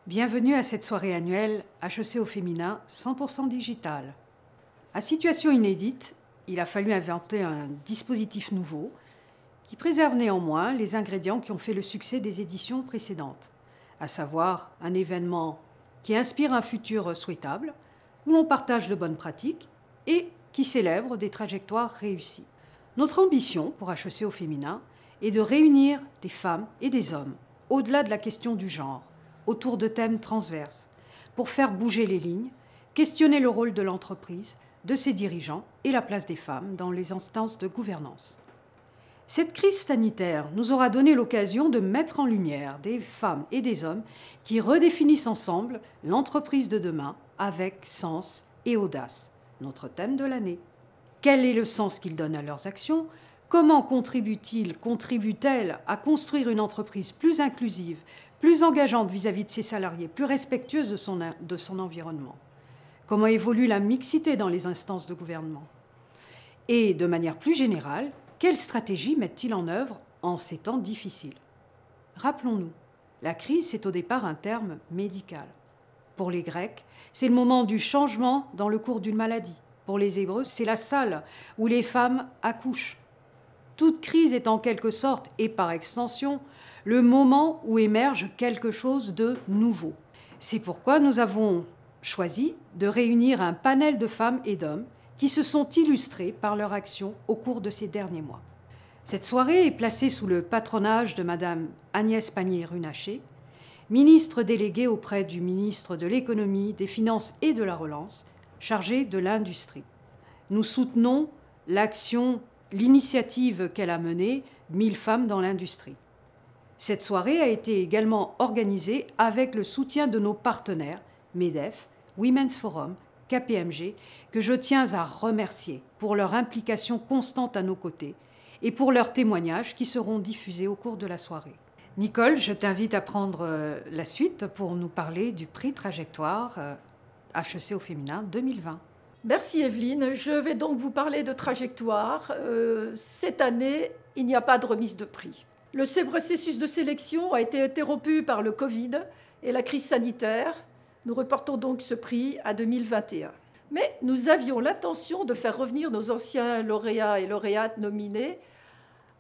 Bienvenue à cette soirée annuelle HEC au féminin 100% digital. À situation inédite, il a fallu inventer un dispositif nouveau qui préserve néanmoins les ingrédients qui ont fait le succès des éditions précédentes, à savoir un événement qui inspire un futur souhaitable, où l'on partage de bonnes pratiques et qui célèbre des trajectoires réussies. Notre ambition pour HEC au féminin est de réunir des femmes et des hommes, au-delà de la question du genre, autour de thèmes transverses, pour faire bouger les lignes, questionner le rôle de l'entreprise, de ses dirigeants et la place des femmes dans les instances de gouvernance. Cette crise sanitaire nous aura donné l'occasion de mettre en lumière des femmes et des hommes qui redéfinissent ensemble l'entreprise de demain avec sens et audace, notre thème de l'année. Quel est le sens qu'ils donnent à leurs actions ? Comment contribuent-elles à construire une entreprise plus inclusive, plus engageante vis-à-vis de ses salariés, plus respectueuse de son environnement? Comment évolue la mixité dans les instances de gouvernement? Et de manière plus générale, quelles stratégies mettent-ils en œuvre en ces temps difficiles? Rappelons-nous, la crise, c'est au départ un terme médical. Pour les Grecs, c'est le moment du changement dans le cours d'une maladie. Pour les Hébreux, c'est la salle où les femmes accouchent. Toute crise est en quelque sorte, et par extension, le moment où émerge quelque chose de nouveau. C'est pourquoi nous avons choisi de réunir un panel de femmes et d'hommes qui se sont illustrés par leur action au cours de ces derniers mois. Cette soirée est placée sous le patronage de Madame Agnès Pannier-Runacher, ministre déléguée auprès du ministre de l'Économie, des Finances et de la Relance, chargée de l'industrie. Nous soutenons l'initiative qu'elle a menée, 1000 femmes dans l'industrie. Cette soirée a été également organisée avec le soutien de nos partenaires, MEDEF, Women's Forum, KPMG, que je tiens à remercier pour leur implication constante à nos côtés et pour leurs témoignages qui seront diffusés au cours de la soirée. Nicole, je t'invite à prendre la suite pour nous parler du prix Trajectoire HEC au féminin 2020. Merci Evelyne. Je vais donc vous parler de Trajectoire. Cette année, il n'y a pas de remise de prix. Le processus de sélection a été interrompu par le Covid et la crise sanitaire. Nous reportons donc ce prix à 2021. Mais nous avions l'intention de faire revenir nos anciens lauréats et lauréates nominés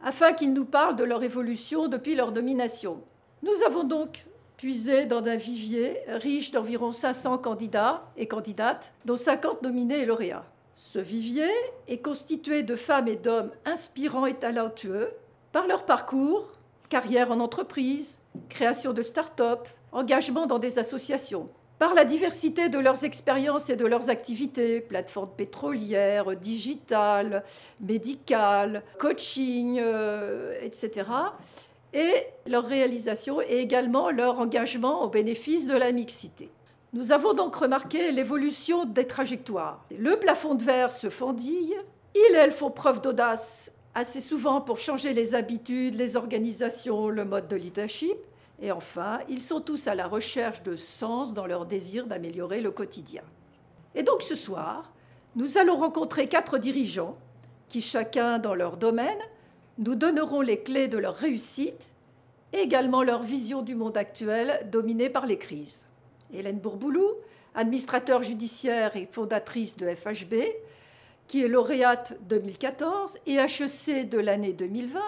afin qu'ils nous parlent de leur évolution depuis leur nomination. Nous avons donc puisé dans un vivier riche d'environ 500 candidats et candidates, dont 50 nominés et lauréats. Ce vivier est constitué de femmes et d'hommes inspirants et talentueux par leur parcours, carrière en entreprise, création de start-up, engagement dans des associations, par la diversité de leurs expériences et de leurs activités, plateformes pétrolières, digitales, médicales, coaching, etc., et leur réalisation et également leur engagement au bénéfice de la mixité. Nous avons donc remarqué l'évolution des trajectoires. Le plafond de verre se fendille, ils et elles font preuve d'audace assez souvent pour changer les habitudes, les organisations, le mode de leadership. Et enfin, ils sont tous à la recherche de sens dans leur désir d'améliorer le quotidien. Et donc ce soir, nous allons rencontrer 4 dirigeants qui, chacun dans leur domaine, nous donneront les clés de leur réussite et également leur vision du monde actuel dominé par les crises. Hélène Bourboulou, administrateur judiciaire et fondatrice de FHB, qui est lauréate 2014 et HEC de l'année 2020,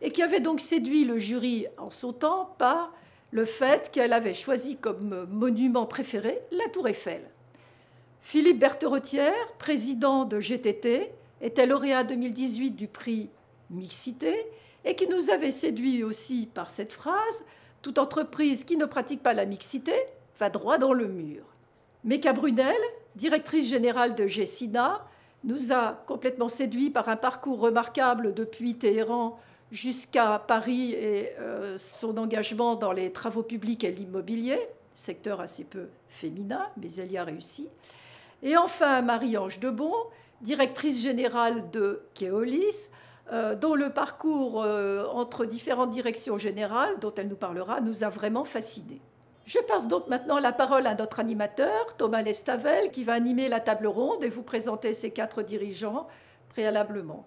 et qui avait donc séduit le jury en son temps par le fait qu'elle avait choisi comme monument préféré la Tour Eiffel. Philippe Bertheretière, président de GTT, était lauréat 2018 du prix Mixité et qui nous avait séduit aussi par cette phrase « Toute entreprise qui ne pratique pas la mixité va droit dans le mur ». Meka Brunel, directrice générale de Gessina, nous a complètement séduit par un parcours remarquable depuis Téhéran jusqu'à Paris et son engagement dans les travaux publics et l'immobilier, secteur assez peu féminin, mais elle y a réussi. Et enfin, Marie-Ange Debon, directrice générale de Keolis, dont le parcours entre différentes directions générales, dont elle nous parlera, nous a vraiment fascinés. Je passe donc maintenant la parole à notre animateur, Thomas Lestavel, qui va animer la table ronde et vous présenter ces 4 dirigeants préalablement.